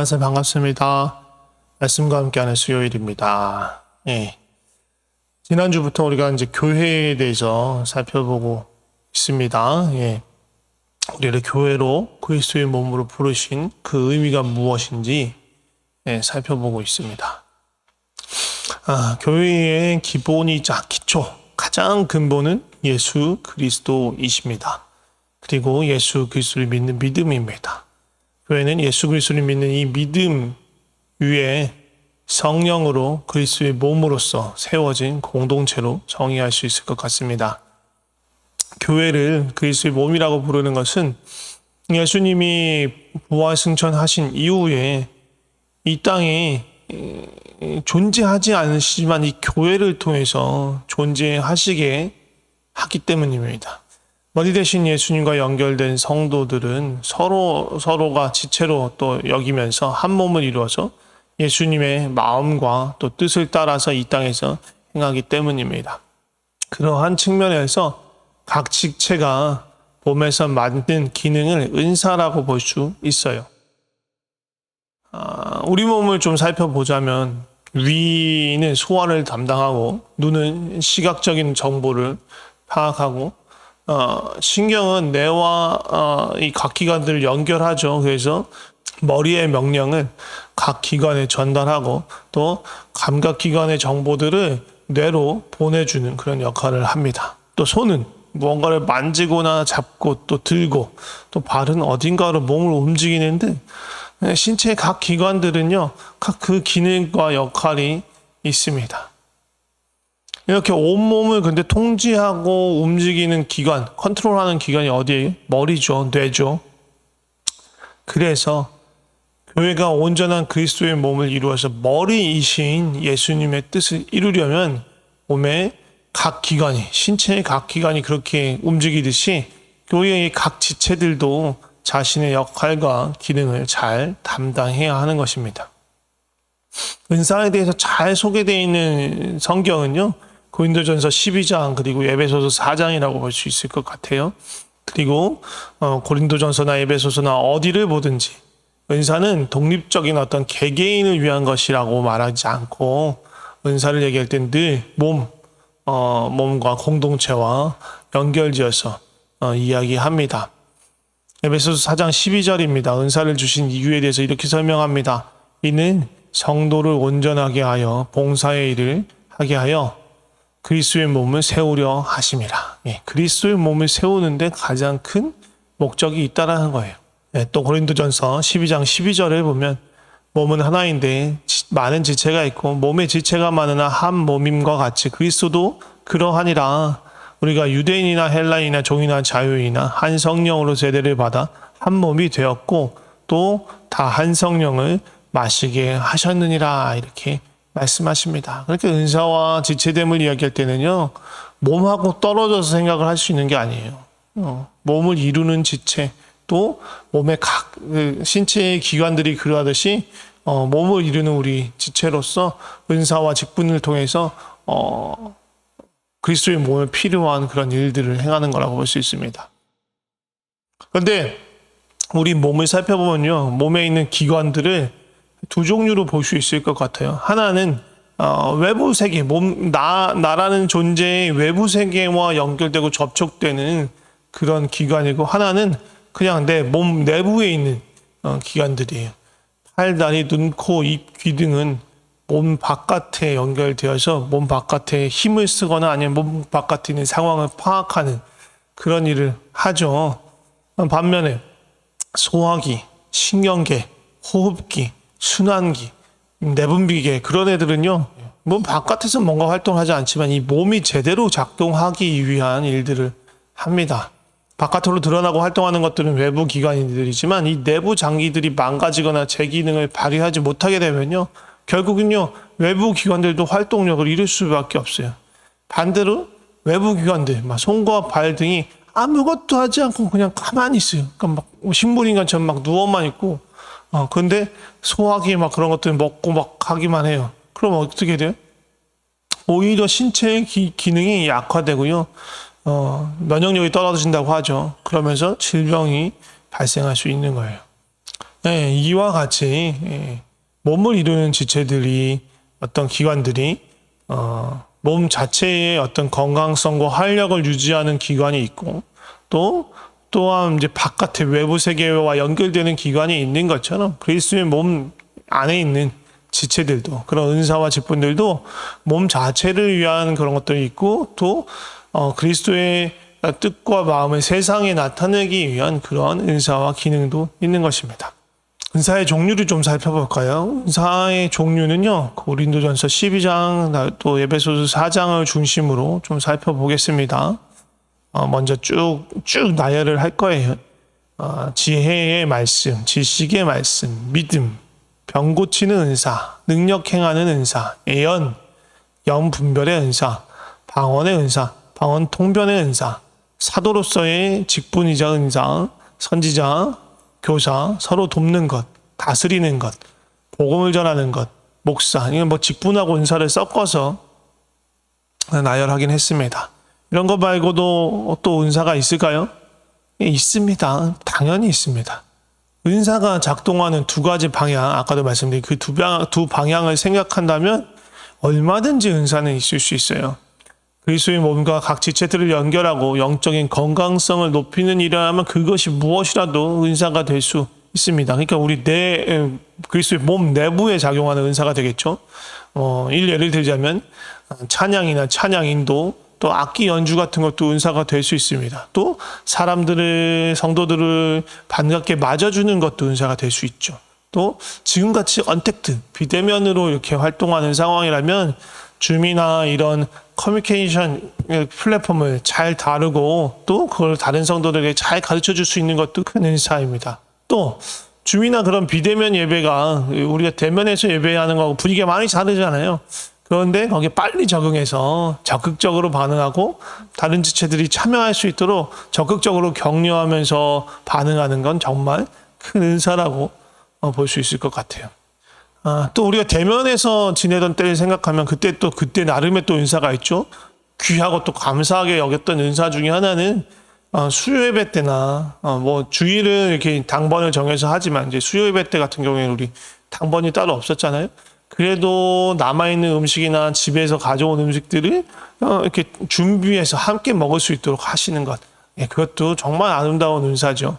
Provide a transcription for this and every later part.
안녕하세요. 반갑습니다. 말씀과 함께하는 수요일입니다. 지난주부터 우리가 이제 교회에 대해서 살펴보고 있습니다. 우리를 교회로 그리스도의 몸으로 부르신 그 의미가 무엇인지 살펴보고 있습니다. 교회의 기본이자 기초, 가장 근본은 예수 그리스도이십니다. 그리고 예수 그리스도를 믿는 믿음입니다. 교회는 예수 그리스도를 믿는 이 믿음 위에 성령으로 그리스도의 몸으로서 세워진 공동체로 정의할 수 있을 것 같습니다. 교회를 그리스도의 몸이라고 부르는 것은 예수님이 부활 승천하신 이후에 이 땅에 존재하지 않으시지만 이 교회를 통해서 존재하시게 하기 때문입니다. 머리 대신 예수님과 연결된 성도들은 서로가 지체로 또 여기면서 한 몸을 이루어서 예수님의 마음과 또 뜻을 따라서 이 땅에서 행하기 때문입니다. 그러한 측면에서 각 지체가 몸에서 만든 기능을 은사라고 볼 수 있어요. 우리 몸을 좀 살펴보자면 위는 소화를 담당하고 눈은 시각적인 정보를 파악하고 신경은 뇌와 이 각 기관들을 연결하죠. 그래서 머리의 명령을 각 기관에 전달하고 또 감각 기관의 정보들을 뇌로 보내주는 그런 역할을 합니다. 또 손은 무언가를 만지거나 잡고 또 들고 또 발은 어딘가로 몸을 움직이는 등 신체의 각 기관들은요, 각 그 기능과 역할이 있습니다. 이렇게 온몸을 근데 통제하고 움직이는 기관, 컨트롤하는 기관이 어디예요? 머리죠, 뇌죠. 그래서 교회가 온전한 그리스도의 몸을 이루어서 머리이신 예수님의 뜻을 이루려면 몸의 각 기관이, 신체의 각 기관이 그렇게 움직이듯이 교회의 각 지체들도 자신의 역할과 기능을 잘 담당해야 하는 것입니다. 은사에 대해서 잘 소개되어 있는 성경은요, 고린도전서 12장 그리고 에베소서 4장이라고 볼 수 있을 것 같아요. 그리고 고린도전서나 에베소서나 어디를 보든지 은사는 독립적인 어떤 개개인을 위한 것이라고 말하지 않고 은사를 얘기할 땐 늘 몸과 공동체와 연결지어서 이야기합니다. 에베소서 4장 12절입니다. 은사를 주신 이유에 대해서 이렇게 설명합니다. 이는 성도를 온전하게 하여 봉사의 일을 하게 하여 그리스도의 몸을 세우려 하심이라. 그리스도의 몸을 세우는데 가장 큰 목적이 있다라는 거예요. 또 고린도전서 12장 12절에 보면 몸은 하나인데 많은 지체가 있고 몸의 지체가 많으나 한 몸임과 같이 그리스도도 그러하니라. 우리가 유대인이나 헬라인이나 종이나 자유인이나 한 성령으로 세례를 받아 한 몸이 되었고 또 다 한 성령을 마시게 하셨느니라. 이렇게 말씀하십니다. 그렇게 은사와 지체됨을 이야기할 때는요, 몸하고 떨어져서 생각을 할 수 있는 게 아니에요. 몸을 이루는 지체, 또 몸의 각 신체의 기관들이 그러하듯이 몸을 이루는 우리 지체로서 은사와 직분을 통해서 그리스도의 몸에 필요한 그런 일들을 행하는 거라고 볼 수 있습니다. 그런데 우리 몸을 살펴보면요, 몸에 있는 기관들을 두 종류로 볼 수 있을 것 같아요. 하나는 외부 세계, 나라는 존재의 외부 세계와 연결되고 접촉되는 그런 기관이고, 하나는 그냥 내 몸 내부에 있는 기관들이에요. 팔, 다리, 눈, 코, 입, 귀 등은 몸 바깥에 연결되어서 몸 바깥에 힘을 쓰거나 아니면 몸 바깥에 있는 상황을 파악하는 그런 일을 하죠. 반면에 소화기, 신경계, 호흡기, 순환기, 내분비계 그런 애들은요, 몸 바깥에서 뭔가 활동하지 않지만 이 몸이 제대로 작동하기 위한 일들을 합니다. 바깥으로 드러나고 활동하는 것들은 외부 기관들이지만 이 내부 장기들이 망가지거나 제 기능을 발휘하지 못하게 되면요, 결국은요 외부 기관들도 활동력을 잃을 수밖에 없어요. 반대로 외부 기관들, 손과 발 등이 아무것도 하지 않고 그냥 가만히 있어요. 그러니까 막 식물인간처럼 막 누워만 있고, 근데 소화기 그런 것들 먹고 막 하기만 해요. 그럼 어떻게 돼요? 오히려 신체의 기능이 약화되고요, 면역력이 떨어진다고 하죠. 그러면서 질병이 발생할 수 있는 거예요. 예, 이와 같이 몸을 이루는 지체들이 어떤 기관들이 몸 자체의 어떤 건강성과 활력을 유지하는 기관이 있고 또한 이제 바깥의 외부 세계와 연결되는 기관이 있는 것처럼 그리스도의 몸 안에 있는 지체들도 그런 은사와 직분들도 몸 자체를 위한 그런 것들이 있고 또 그리스도의 뜻과 마음을 세상에 나타내기 위한 그런 은사와 기능도 있는 것입니다. 은사의 종류를 좀 살펴볼까요? 은사의 종류는요, 고린도전서 12장, 또 에베소서 4장을 중심으로 좀 살펴보겠습니다. 먼저 쭉 나열을 할 거예요. 지혜의 말씀, 지식의 말씀, 믿음, 병 고치는 은사, 능력 행하는 은사, 예언, 영 분별의 은사, 방언의 은사, 방언 통변의 은사, 사도로서의 직분이자 은사, 선지자, 교사, 서로 돕는 것, 다스리는 것, 복음을 전하는 것, 목사, 이건 뭐 직분하고 은사를 섞어서 나열하긴 했습니다. 이런 거 말고도 또 은사가 있을까요? 예, 있습니다. 당연히 있습니다. 은사가 작동하는 두 가지 방향, 아까도 말씀드린 그 두 방향을 생각한다면 얼마든지 은사는 있을 수 있어요. 그리스도의 몸과 각 지체들을 연결하고 영적인 건강성을 높이는 일을 하면 그것이 무엇이라도 은사가 될 수 있습니다. 그러니까 우리 그리스도의 몸 내부에 작용하는 은사가 되겠죠. 예를 들자면 찬양이나 찬양 인도, 또 악기 연주 같은 것도 은사가 될 수 있습니다. 또 성도들을 반갑게 맞아주는 것도 은사가 될 수 있죠. 또 지금같이 언택트, 비대면으로 이렇게 활동하는 상황이라면 줌이나 이런 커뮤니케이션 플랫폼을 잘 다루고 또 그걸 다른 성도들에게 잘 가르쳐 줄 수 있는 것도 큰 은사입니다. 또 줌이나 그런 비대면 예배가 우리가 대면에서 예배하는 거하고 분위기가 많이 다르잖아요. 그런데 거기에 빨리 적응해서 적극적으로 반응하고 다른 지체들이 참여할 수 있도록 적극적으로 격려하면서 반응하는 건 정말 큰 은사라고 볼 수 있을 것 같아요. 또 우리가 대면에서 지내던 때를 생각하면 그때 나름의 또 은사가 있죠. 귀하고 또 감사하게 여겼던 은사 중에 하나는 수요 예배 때나 뭐 주일은 이렇게 당번을 정해서 하지만 이제 수요 예배 때 같은 경우에는 우리 당번이 따로 없었잖아요. 그래도 남아있는 음식이나 집에서 가져온 음식들을 이렇게 준비해서 함께 먹을 수 있도록 하시는 것. 그것도 정말 아름다운 은사죠.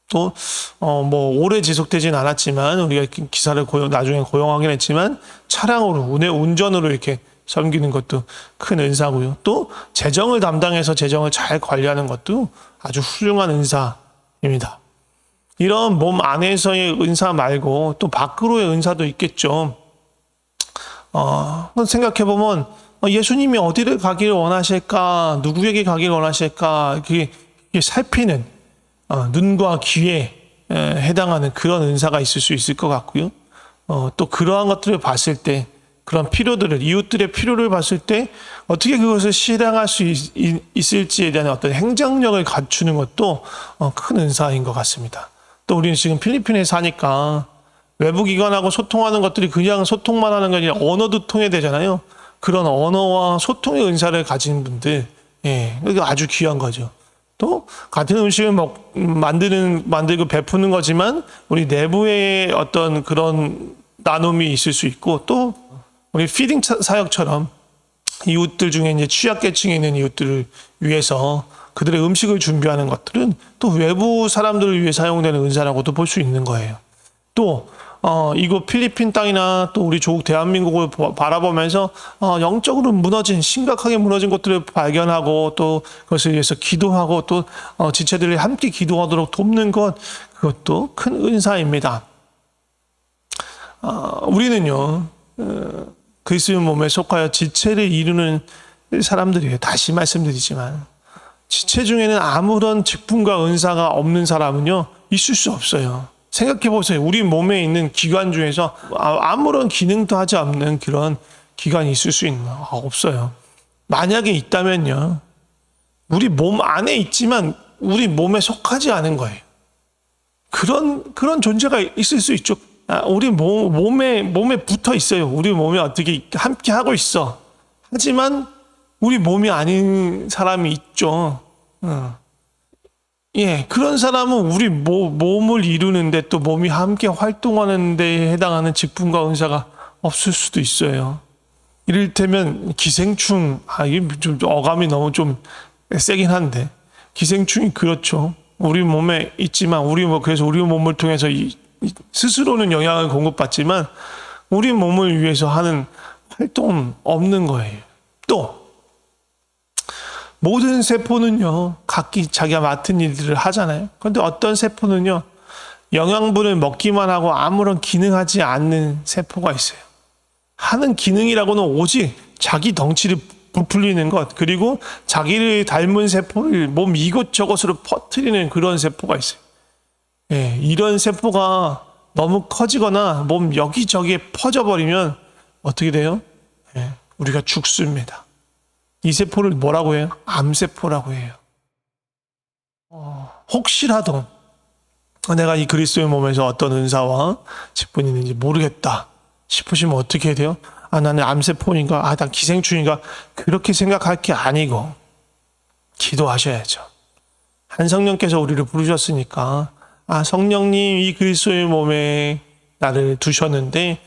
또, 오래 지속되진 않았지만, 우리가 기사를 나중에 고용하긴 했지만, 차량으로, 운전으로 이렇게 섬기는 것도 큰 은사고요. 또, 재정을 담당해서 재정을 잘 관리하는 것도 아주 훌륭한 은사입니다. 이런 몸 안에서의 은사 말고 또 밖으로의 은사도 있겠죠. 생각해보면, 예수님이 어디를 가기를 원하실까, 누구에게 가기를 원하실까, 그게 살피는, 눈과 귀에 해당하는 그런 은사가 있을 수 있을 것 같고요. 또 그러한 것들을 봤을 때 그런 이웃들의 필요를 봤을 때 어떻게 그것을 실행할 수 있을지에 대한 어떤 행정력을 갖추는 것도 큰 은사인 것 같습니다. 또 우리는 지금 필리핀에 사니까 외부 기관하고 소통하는 것들이 그냥 소통만 하는 게 아니라 언어도 통해되잖아요. 그런 언어와 소통의 은사를 가진 분들, 이거 아주 귀한 거죠. 또 같은 음식을 만들고 베푸는 거지만 우리 내부에 어떤 그런 나눔이 있을 수 있고 또 우리 피딩 사역처럼 이웃들 중에 이제 취약계층에 있는 이웃들을 위해서 그들의 음식을 준비하는 것들은 또 외부 사람들을 위해 사용되는 은사라고도 볼 수 있는 거예요. 또 이곳 필리핀 땅이나 또 우리 조국 대한민국을 바라보면서 영적으로 심각하게 무너진 것들을 발견하고 또 그것을 위해서 기도하고 또 지체들이 함께 기도하도록 돕는 것, 그것도 큰 은사입니다. 우리는요 그리스도의 몸에 속하여 지체를 이루는 사람들이에요. 다시 말씀드리지만 지체 중에는 아무런 직분과 은사가 없는 사람은요 있을 수 없어요. 생각해 보세요. 우리 몸에 있는 기관 중에서 아무런 기능도 하지 않는 그런 기관이 있을 수 있나? 없어요. 만약에 있다면요, 우리 몸 안에 있지만 우리 몸에 속하지 않은 거예요. 그런 존재가 있을 수 있죠. 우리 몸에 붙어 있어요. 우리 몸에 어떻게 함께 하고 있어. 하지만 우리 몸이 아닌 사람이 있죠. 예, 그런 사람은 우리 몸을 이루는데 또 몸이 함께 활동하는 데 해당하는 직분과 은사가 없을 수도 있어요. 이를테면 기생충, 이게 좀 어감이 너무 좀 세긴 한데, 기생충이 그렇죠. 우리 몸에 있지만, 그래서 우리 몸을 통해서 스스로는 영향을 공급받지만, 우리 몸을 위해서 하는 활동은 없는 거예요. 또, 모든 세포는요, 각기 자기가 맡은 일들을 하잖아요. 그런데 어떤 세포는요, 영양분을 먹기만 하고 아무런 기능하지 않는 세포가 있어요. 하는 기능이라고는 오직 자기 덩치를 부풀리는 것, 그리고 자기를 닮은 세포를 몸 이곳저곳으로 퍼뜨리는 그런 세포가 있어요. 예, 이런 세포가 너무 커지거나 몸 여기저기에 퍼져버리면 어떻게 돼요? 예, 우리가 죽습니다. 이 세포를 뭐라고 해요? 암세포라고 해요. 혹시라도 내가 이 그리스도의 몸에서 어떤 은사와 직분이 있는지 모르겠다 싶으시면 어떻게 해야 돼요? 나는 암세포인가? 난 기생충인가? 그렇게 생각할 게 아니고 기도하셔야죠. 한 성령께서 우리를 부르셨으니까 성령님 이 그리스도의 몸에 나를 두셨는데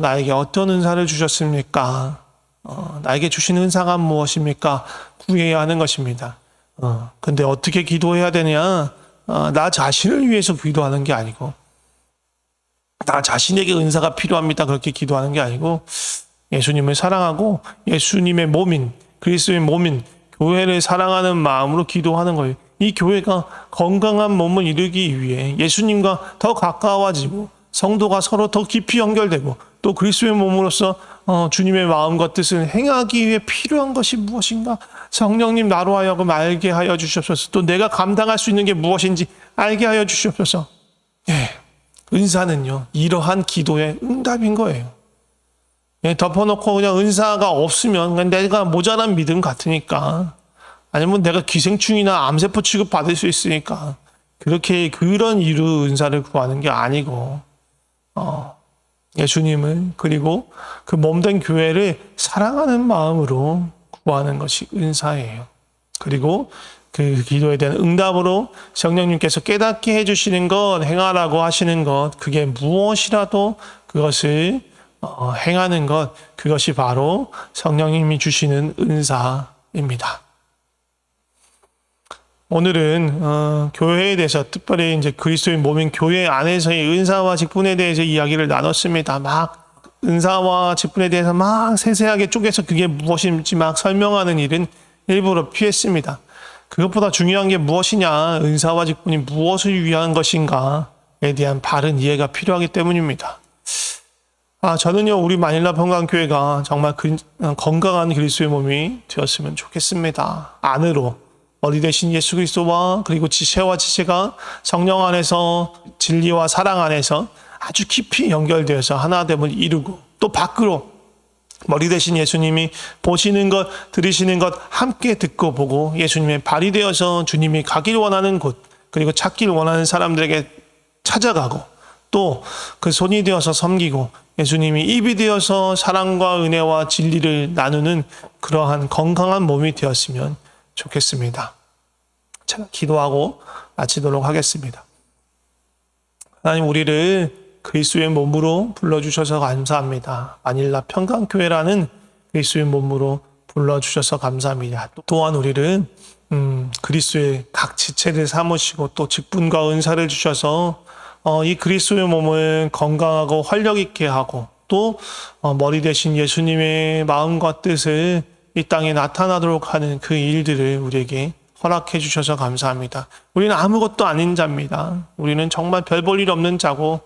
나에게 어떤 은사를 주셨습니까? 나에게 주신 은사가 무엇입니까? 구해야 하는 것입니다. 근데 어떻게 기도해야 되냐? 나 자신을 위해서 기도하는 게 아니고, 나 자신에게 은사가 필요합니다. 그렇게 기도하는 게 아니고, 예수님을 사랑하고, 예수님의 몸인, 그리스도의 몸인, 교회를 사랑하는 마음으로 기도하는 거예요. 이 교회가 건강한 몸을 이루기 위해 예수님과 더 가까워지고, 성도가 서로 더 깊이 연결되고, 또 그리스도의 몸으로서 주님의 마음과 뜻을 행하기 위해 필요한 것이 무엇인가? 성령님 나로 하여금 알게 하여 주시옵소서. 또 내가 감당할 수 있는 게 무엇인지 알게 하여 주시옵소서. 예, 은사는요, 이러한 기도의 응답인 거예요. 예, 덮어놓고 그냥 은사가 없으면 그냥 내가 모자란 믿음 같으니까, 아니면 내가 기생충이나 암세포 취급 받을 수 있으니까 그런 이유 은사를 구하는 게 아니고, 예수님을 그리고 그 몸된 교회를 사랑하는 마음으로 구하는 것이 은사예요. 그리고 그 기도에 대한 응답으로 성령님께서 깨닫게 해주시는 것, 행하라고 하시는 것, 그게 무엇이라도 그것을 행하는 것, 그것이 바로 성령님이 주시는 은사입니다. 오늘은 교회에 대해서, 특별히 이제 그리스도의 몸인 교회 안에서의 은사와 직분에 대해서 이야기를 나눴습니다. 막 은사와 직분에 대해서 막 세세하게 쪼개서 그게 무엇인지 막 설명하는 일은 일부러 피했습니다. 그것보다 중요한 게 무엇이냐, 은사와 직분이 무엇을 위한 것인가에 대한 바른 이해가 필요하기 때문입니다. 저는요, 우리 마닐라 평강교회가 정말 건강한 그리스도의 몸이 되었으면 좋겠습니다. 안으로 머리 대신 예수 그리스도와 그리고 지체와 지체가 성령 안에서 진리와 사랑 안에서 아주 깊이 연결되어서 하나됨을 이루고, 또 밖으로 머리 대신 예수님이 보시는 것, 들으시는 것 함께 듣고 보고 예수님의 발이 되어서 주님이 가길 원하는 곳, 그리고 찾길 원하는 사람들에게 찾아가고, 또 그 손이 되어서 섬기고 예수님이 입이 되어서 사랑과 은혜와 진리를 나누는 그러한 건강한 몸이 되었으면 좋겠습니다. 제가 기도하고 마치도록 하겠습니다. 하나님, 우리를 그리스도의 몸으로 불러주셔서 감사합니다. 마닐라 평강교회라는 그리스도의 몸으로 불러주셔서 감사합니다. 또한 우리를 그리스도의 각 지체를 삼으시고 또 직분과 은사를 주셔서 이 그리스도의 몸을 건강하고 활력 있게 하고, 또 머리 대신 예수님의 마음과 뜻을 이 땅에 나타나도록 하는 그 일들을 우리에게 허락해 주셔서 감사합니다. 우리는 아무것도 아닌 자입니다. 우리는 정말 별 볼 일 없는 자고,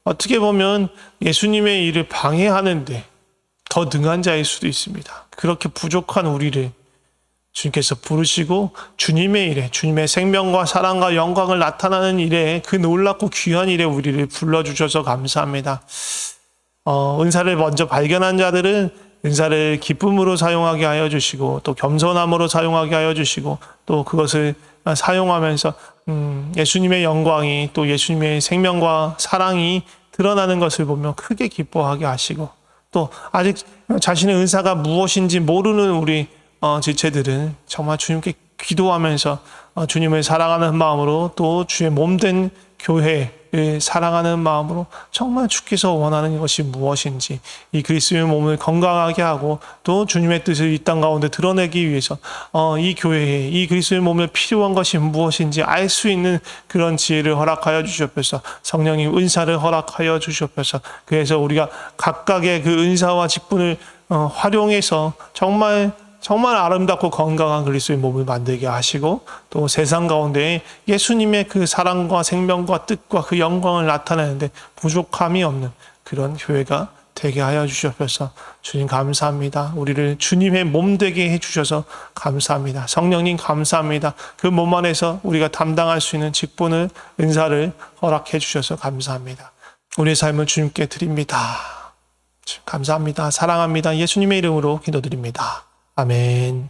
어떻게 보면 예수님의 일을 방해하는데 더 능한 자일 수도 있습니다. 그렇게 부족한 우리를 주님께서 부르시고 주님의 일에, 주님의 생명과 사랑과 영광을 나타나는 일에, 그 놀랍고 귀한 일에 우리를 불러주셔서 감사합니다. 은사를 먼저 발견한 자들은 은사를 기쁨으로 사용하게 하여 주시고, 또 겸손함으로 사용하게 하여 주시고, 또 그것을 사용하면서 예수님의 영광이, 또 예수님의 생명과 사랑이 드러나는 것을 보며 크게 기뻐하게 하시고, 또 아직 자신의 은사가 무엇인지 모르는 우리 지체들은 정말 주님께 기도하면서 주님을 사랑하는 마음으로 또 주의 몸된 교회를 사랑하는 마음으로 정말 주께서 원하는 것이 무엇인지 이 그리스도의 몸을 건강하게 하고 또 주님의 뜻을 이 땅 가운데 드러내기 위해서 이 교회에 이 그리스도의 몸에 필요한 것이 무엇인지 알 수 있는 그런 지혜를 허락하여 주시옵소서. 성령님 은사를 허락하여 주시옵소서. 그래서 우리가 각각의 그 은사와 직분을 활용해서 정말 아름답고 건강한 그리스도의 몸을 만들게 하시고 또 세상 가운데 예수님의 그 사랑과 생명과 뜻과 그 영광을 나타내는데 부족함이 없는 그런 교회가 되게 하여 주시옵소서. 주님 감사합니다. 우리를 주님의 몸 되게 해주셔서 감사합니다. 성령님 감사합니다. 그 몸 안에서 우리가 담당할 수 있는 직분을 은사를 허락해 주셔서 감사합니다. 우리의 삶을 주님께 드립니다. 감사합니다. 사랑합니다. 예수님의 이름으로 기도드립니다. 아멘.